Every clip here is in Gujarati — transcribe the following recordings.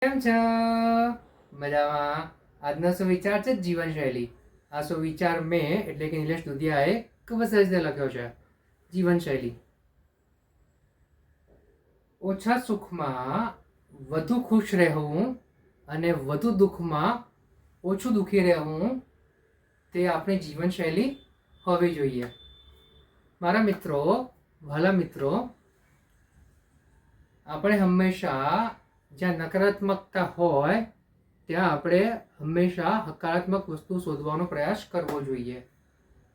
કેમ છો? મજામાં. આજનો સુવિચાર છે જીવનશૈલી. આ સુવિચાર મેં એટલે કે નિલેશ દુધિયાએ ખૂબ સરસ રીતે લખ્યો છે. જીવનશૈલી. ઓછા સુખમાં વધુ ખુશ રહેવું અને વધુ દુઃખમાં ઓછું દુઃખી રહેવું તે આપણી જીવનશૈલી હોવી જોઈએ. મારા મિત્રો, વહાલા મિત્રો, આપણે હંમેશા જ્યાં નકારાત્મકતા હોય ત્યાં આપણે હંમેશા હકારાત્મક વસ્તુ શોધવાનો પ્રયાસ કરવો જોઈએ.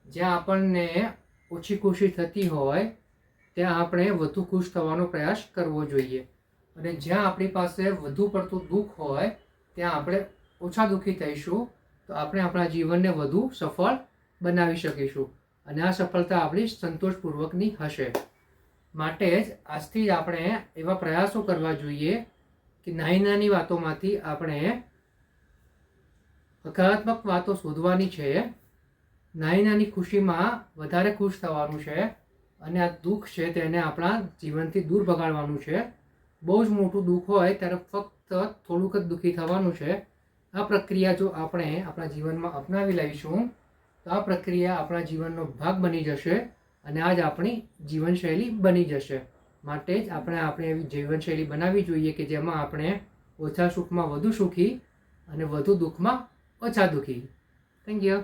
જ્યાં આપણને ઓછી ખુશી થતી હોય ત્યાં આપણે વધુ ખુશ થવાનો પ્રયાસ કરવો જોઈએ. અને જ્યાં આપણી પાસે વધુ પડતું દુઃખ હોય ત્યાં આપણે ઓછા દુઃખી થઈશું તો આપણે આપણા જીવનને વધુ સફળ બનાવી શકીશું અને આ સફળતા આપણી સંતોષપૂર્વકની હશે. માટે જ આજથી આપણે એવા પ્રયાસો કરવા જોઈએ કે નાની નાની વાતોમાંથી આપણે હકારાત્મક વાતો શોધવાની છે. નાની નાની ખુશીમાં વધારે ખુશ થવાનું છે અને આ દુઃખ છે તેને આપણા જીવનથી દૂર ભગાડવાનું છે. બહુ જ મોટું દુઃખ હોય ત્યારે ફક્ત થોડુંક જ દુઃખી થવાનું છે. આ પ્રક્રિયા જો આપણે આપણા જીવનમાં અપનાવી લઈશું તો આ પ્રક્રિયા આપણા જીવનનો ભાગ બની જશે અને આ જ આપણી જીવનશૈલી બની જશે. માટે જ આપણે એવી જીવનશૈલી બનાવવી જોઈએ કે જેમાં આપણે ઓછા સુખમાં વધુ સુખી અને વધુ દુઃખમાં ઓછા દુઃખી. Thank you.